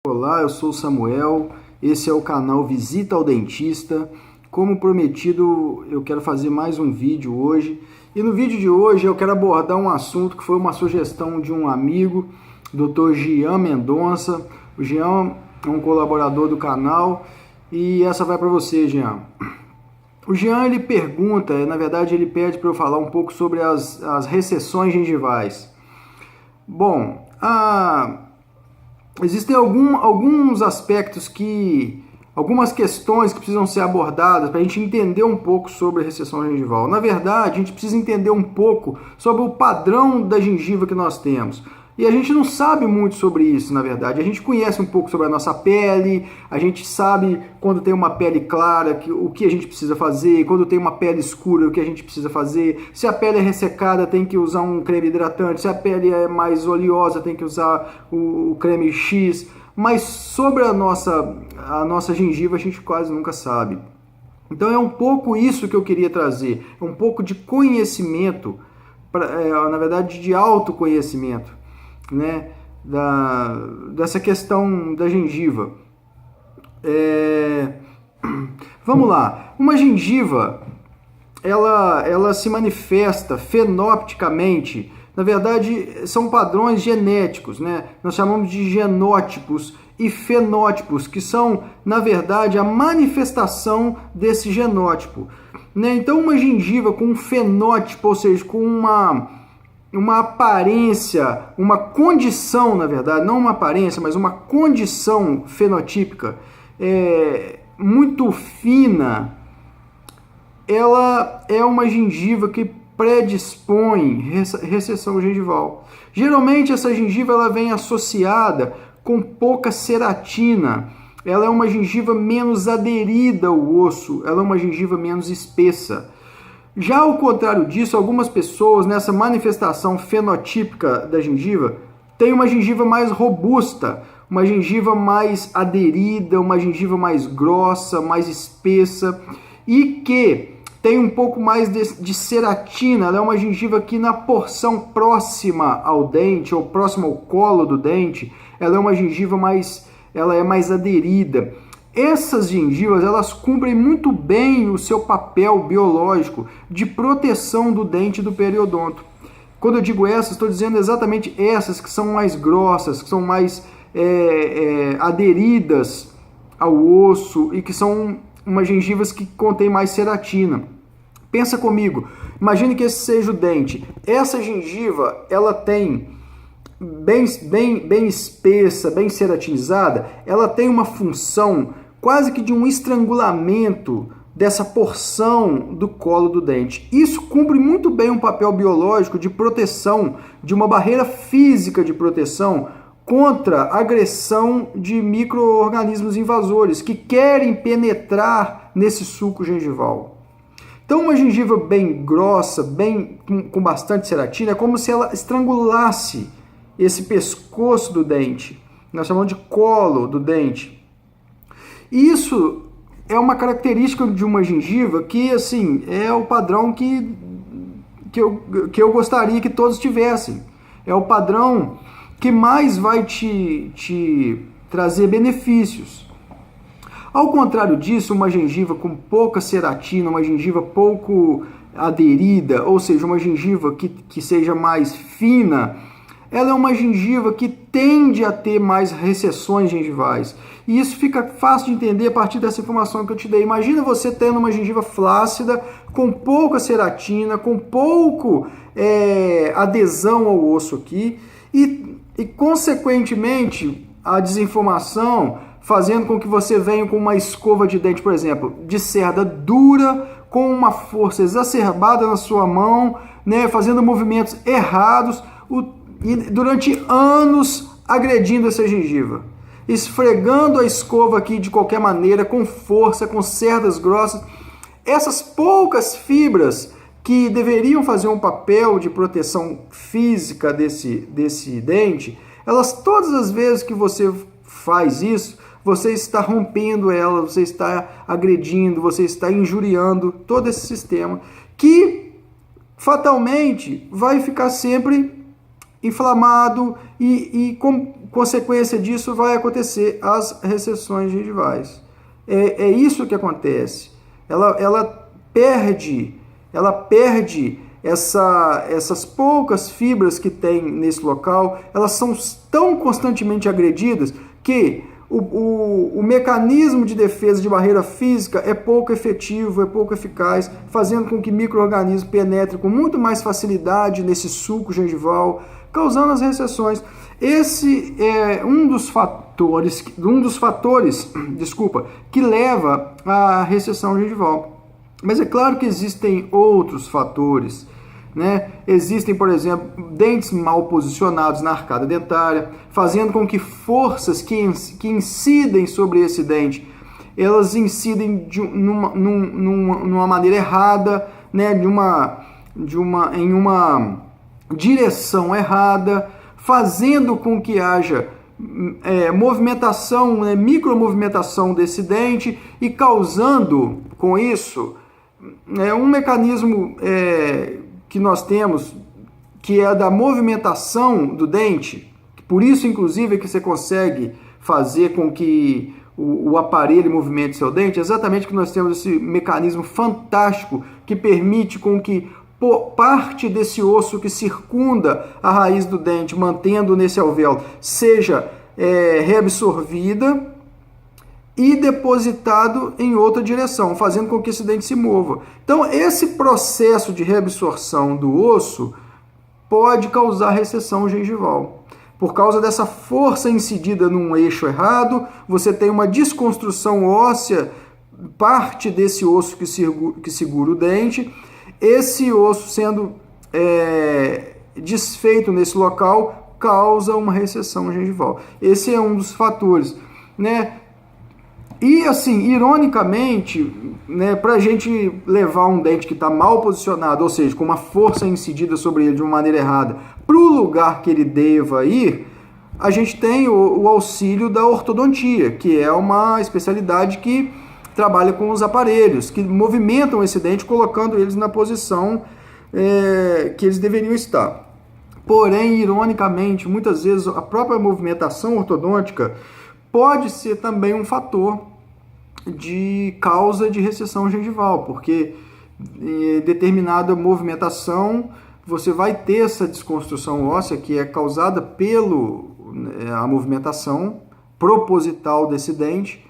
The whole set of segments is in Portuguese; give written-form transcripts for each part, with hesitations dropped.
Olá, eu sou o Samuel, esse é o canal Visita ao Dentista. Como prometido, eu quero fazer mais um vídeo hoje. E no vídeo de hoje eu quero abordar um assunto que foi uma sugestão de um amigo, Dr. Jean Mendonça. O Jean é um colaborador do canal e essa vai para você, Jean. O Jean, ele pergunta, na verdade ele pede para eu falar um pouco sobre as recessões gengivais. Bom, existem alguns aspectos algumas questões que precisam ser abordadas para a gente entender um pouco sobre a recessão gengival. Na verdade, a gente precisa entender um pouco sobre o padrão da gengiva que nós temos. E a gente não sabe muito sobre isso, na verdade. A gente conhece um pouco sobre a nossa pele, a gente sabe quando tem uma pele clara, o que a gente precisa fazer, quando tem uma pele escura, o que a gente precisa fazer. Se a pele é ressecada, tem que usar um creme hidratante. Se a pele é mais oleosa, tem que usar o creme X. Mas sobre a nossa gengiva, a gente quase nunca sabe. Então é um pouco isso que eu queria trazer. É um pouco de conhecimento, na verdade de autoconhecimento, né, dessa questão da gengiva. Vamos lá. Uma gengiva, ela se manifesta fenotipicamente. Na verdade, são padrões genéticos, né? Nós chamamos de genótipos e fenótipos, que são, na verdade, a manifestação desse genótipo, né? Então, uma gengiva com um fenótipo, ou seja, com uma aparência, uma condição, na verdade, não uma aparência, mas uma condição fenotípica muito fina, ela é uma gengiva que predispõe recessão gengival. Geralmente essa gengiva ela vem associada com pouca ceratina, ela é uma gengiva menos aderida ao osso, ela é uma gengiva menos espessa. Já ao contrário disso, algumas pessoas nessa manifestação fenotípica da gengiva têm uma gengiva mais robusta, uma gengiva mais aderida, uma gengiva mais grossa, mais espessa e que tem um pouco mais de ceratina. Ela é uma gengiva que na porção próxima ao dente ou próxima ao colo do dente, ela é uma gengiva mais aderida. Essas gengivas, elas cumprem muito bem o seu papel biológico de proteção do dente e do periodonto. Quando eu digo essas, estou dizendo exatamente essas que são mais grossas, que são mais aderidas ao osso e que são umas gengivas que contêm mais ceratina. Pensa comigo, imagine que esse seja o dente. Essa gengiva, ela tem bem espessa, bem ceratinizada, ela tem uma função quase que de um estrangulamento dessa porção do colo do dente. Isso cumpre muito bem um papel biológico de proteção, de uma barreira física de proteção contra a agressão de micro-organismos invasores que querem penetrar nesse sulco gengival. Então, uma gengiva bem grossa, com bastante ceratina, é como se ela estrangulasse esse pescoço do dente. Nós chamamos de colo do dente. Isso é uma característica de uma gengiva que, assim, é o padrão que eu gostaria que todos tivessem. É o padrão que mais vai te trazer benefícios. Ao contrário disso, uma gengiva com pouca ceratina, uma gengiva pouco aderida, ou seja, uma gengiva que seja mais fina, ela é uma gengiva que tende a ter mais recessões gengivais. E isso fica fácil de entender a partir dessa informação que eu te dei. Imagina você tendo uma gengiva flácida, com pouca ceratina, com pouco adesão ao osso aqui, e consequentemente a desinformação fazendo com que você venha com uma escova de dente, por exemplo, de cerda dura, com uma força exacerbada na sua mão, né, fazendo movimentos errados, e durante anos agredindo essa gengiva, esfregando a escova aqui de qualquer maneira, com força, com cerdas grossas. Essas poucas fibras que deveriam fazer um papel de proteção física desse dente, elas, todas as vezes que você faz isso, você está rompendo ela, você está agredindo, você está injuriando todo esse sistema que fatalmente vai ficar sempre inflamado e com consequência disso vai acontecer as recessões gengivais. É isso que acontece. Ela perde essas poucas fibras que tem nesse local, elas são tão constantemente agredidas que o mecanismo de defesa de barreira física é pouco efetivo, é pouco eficaz, fazendo com que micro-organismos penetrem com muito mais facilidade nesse sulco gengival, causando as recessões. Esse é um dos fatores, que leva à recessão gengival. Mas é claro que existem outros fatores, né? Existem, por exemplo, dentes mal posicionados na arcada dentária, fazendo com que forças que incidem sobre esse dente, elas incidem numa maneira errada, né? Em uma direção errada, fazendo com que haja movimentação, micromovimentação desse dente e causando com isso um mecanismo que nós temos, que é da movimentação do dente. Por isso, inclusive, é que você consegue fazer com que o aparelho movimente seu dente, exatamente que nós temos esse mecanismo fantástico que permite com que parte desse osso que circunda a raiz do dente, mantendo nesse alvéolo, seja reabsorvida e depositado em outra direção, fazendo com que esse dente se mova. Então, esse processo de reabsorção do osso pode causar recessão gengival. Por causa dessa força incidida num eixo errado, você tem uma desconstrução óssea, parte desse osso que segura o dente. Esse osso sendo desfeito nesse local causa uma recessão gengival. Esse é um dos fatores, né? E assim, ironicamente, né, para a gente levar um dente que está mal posicionado, ou seja, com uma força incidida sobre ele de uma maneira errada, para o lugar que ele deva ir, a gente tem o auxílio da ortodontia, que é uma especialidade que trabalha com os aparelhos, que movimentam esse dente, colocando eles na posição que eles deveriam estar. Porém, ironicamente, muitas vezes a própria movimentação ortodôntica pode ser também um fator de causa de recessão gengival, porque em determinada movimentação você vai ter essa desconstrução óssea que é causada pela movimentação proposital desse dente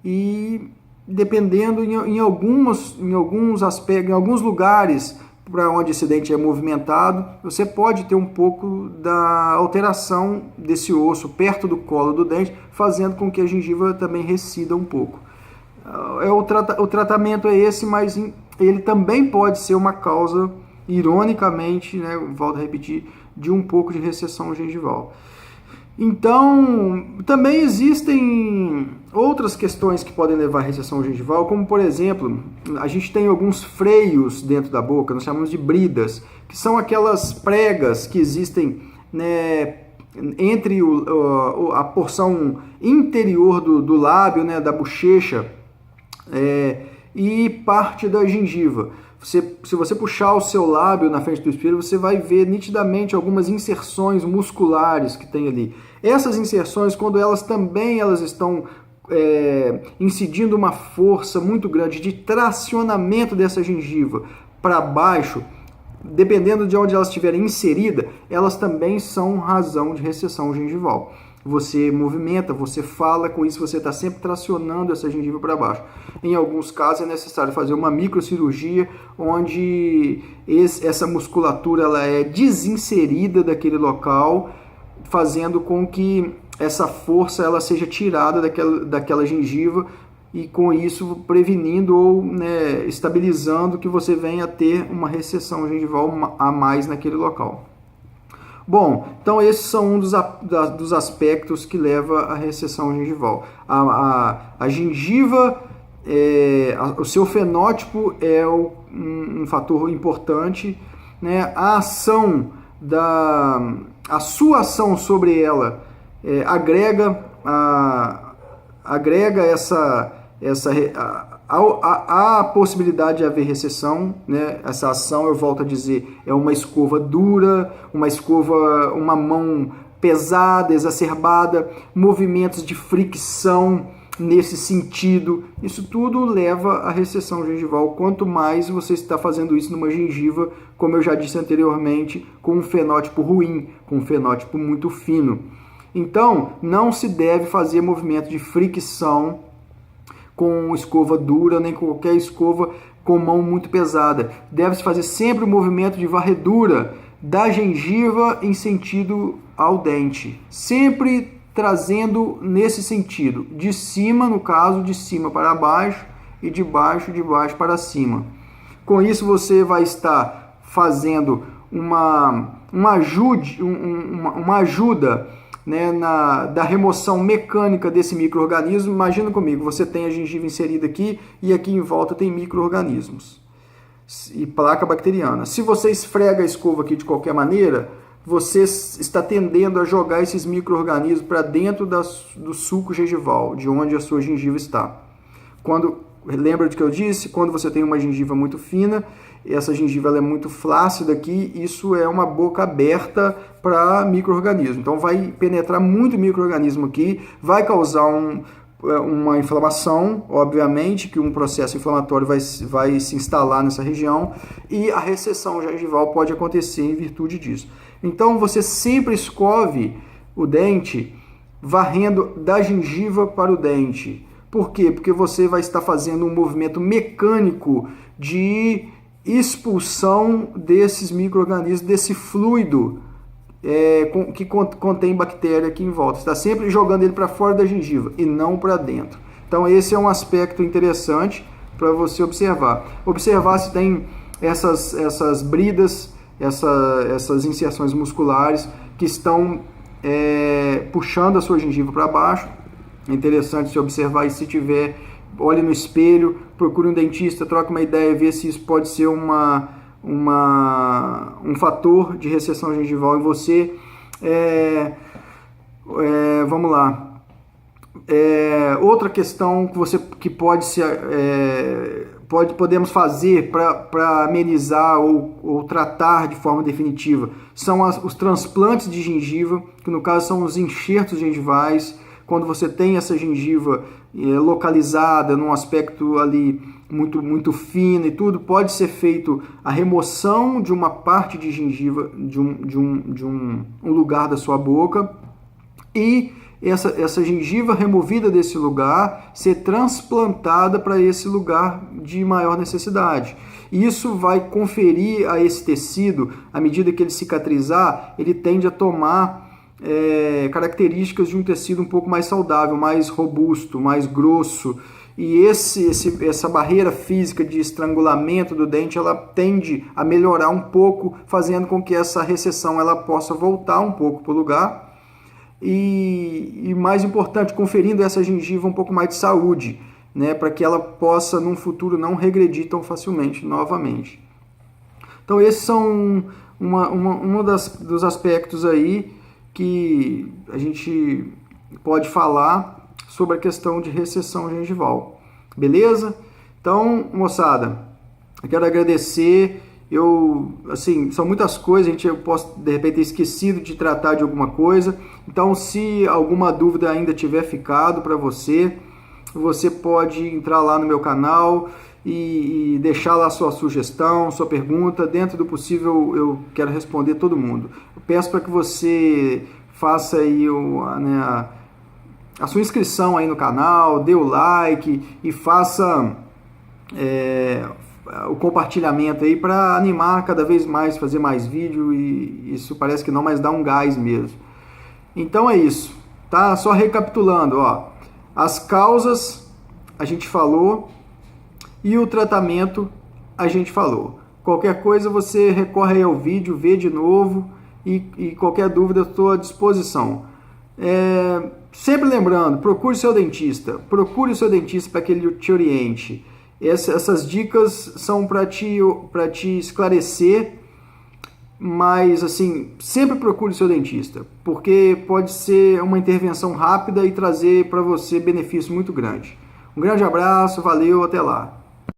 e dependendo em alguns aspectos, em alguns lugares para onde esse dente é movimentado, você pode ter um pouco da alteração desse osso perto do colo do dente, fazendo com que a gengiva também recida um pouco. O tratamento é esse, mas ele também pode ser uma causa, ironicamente, né, volto a repetir, de um pouco de recessão gengival. Então, também existem outras questões que podem levar à recessão gengival, como, por exemplo, a gente tem alguns freios dentro da boca, nós chamamos de bridas, que são aquelas pregas que existem, né, entre a porção interior do lábio, né, da bochecha, e parte da gengiva. Se você puxar o seu lábio na frente do espelho, você vai ver nitidamente algumas inserções musculares que tem ali. Essas inserções, quando elas estão incidindo uma força muito grande de tracionamento dessa gengiva para baixo, dependendo de onde elas estiverem inseridas, elas também são razão de recessão gengival. Você movimenta, você fala, com isso você está sempre tracionando essa gengiva para baixo. Em alguns casos é necessário fazer uma microcirurgia, onde essa musculatura ela é desinserida daquele local, fazendo com que essa força ela seja tirada daquela gengiva e com isso prevenindo ou, né, estabilizando que você venha a ter uma recessão gengival a mais naquele local. Bom, então esses são um dos aspectos que leva à recessão gengival. A gengiva, o seu fenótipo é um fator importante, né? A sua ação sobre ela agrega Há a possibilidade de haver recessão, né? Essa ação, eu volto a dizer, é uma escova dura, uma mão pesada, exacerbada, movimentos de fricção nesse sentido. Isso tudo leva à recessão gengival, quanto mais você está fazendo isso numa gengiva, como eu já disse anteriormente, com um fenótipo ruim, com um fenótipo muito fino. Então, não se deve fazer movimento de fricção com escova dura, nem com qualquer escova com mão muito pesada. Deve-se fazer sempre o movimento de varredura da gengiva em sentido ao dente. Sempre trazendo nesse sentido. De cima, no caso, de cima para baixo e de baixo para cima. Com isso, você vai estar fazendo uma ajuda, né, da remoção mecânica desse micro-organismo. Imagina comigo, você tem a gengiva inserida aqui e aqui em volta tem micro-organismos e placa bacteriana. Se você esfrega a escova aqui de qualquer maneira, você está tendendo a jogar esses micro-organismos para dentro do sulco gengival, de onde a sua gengiva está. Lembra do que eu disse? Quando você tem uma gengiva muito fina, essa gengiva ela é muito flácida aqui, isso é uma boca aberta para micro-organismo. Então vai penetrar muito micro-organismo aqui, vai causar uma inflamação, obviamente, que um processo inflamatório vai se instalar nessa região, e a recessão gengival pode acontecer em virtude disso. Então você sempre escove o dente varrendo da gengiva para o dente. Por quê? Porque você vai estar fazendo um movimento mecânico de expulsão desses micro-organismos, desse fluido que contém bactéria aqui em volta. Você está sempre jogando ele para fora da gengiva e não para dentro. Então esse é um aspecto interessante para você observar. Observar se tem essas bridas, essas inserções musculares que estão puxando a sua gengiva para baixo. É interessante se observar, e se tiver, olhe no espelho, procure um dentista, troque uma ideia, ver se isso pode ser um fator de recessão gengival em você. Vamos lá. Outra questão que podemos fazer para amenizar ou tratar de forma definitiva são os transplantes de gengiva, que no caso são os enxertos gengivais. Quando você tem essa gengiva localizada num aspecto ali muito, muito fino e tudo, pode ser feito a remoção de uma parte de gengiva de um lugar da sua boca, e essa gengiva removida desse lugar ser transplantada para esse lugar de maior necessidade. Isso vai conferir a esse tecido, à medida que ele cicatrizar, ele tende a tomar características de um tecido um pouco mais saudável, mais robusto, mais grosso. E essa barreira física de estrangulamento do dente, ela tende a melhorar um pouco, fazendo com que essa recessão ela possa voltar um pouco para o lugar. E mais importante, conferindo a essa gengiva um pouco mais de saúde, né, para que ela possa, num futuro, não regredir tão facilmente novamente. Então, esses são dos aspectos aí que a gente pode falar sobre a questão de recessão gengival. Beleza? Então, moçada, eu quero agradecer. São muitas coisas, eu posso de repente ter esquecido de tratar de alguma coisa. Então, se alguma dúvida ainda tiver ficado para você, você pode entrar lá no meu canal e deixar lá sua sugestão, sua pergunta. Dentro do possível, eu quero responder todo mundo. Eu peço para que você faça aí a sua inscrição aí no canal, dê o like e faça o compartilhamento aí para animar cada vez mais, fazer mais vídeo, e isso parece que não, mas dá um gás mesmo. Então é isso, tá? Só recapitulando, ó, as causas a gente falou e o tratamento a gente falou. Qualquer coisa você recorre aí ao vídeo, vê de novo, e qualquer dúvida eu estou à disposição. Sempre lembrando, procure o seu dentista para que ele te oriente. Essas dicas são para te esclarecer, mas assim, sempre procure o seu dentista, porque pode ser uma intervenção rápida e trazer para você benefício muito grande. Um grande abraço, valeu, até lá.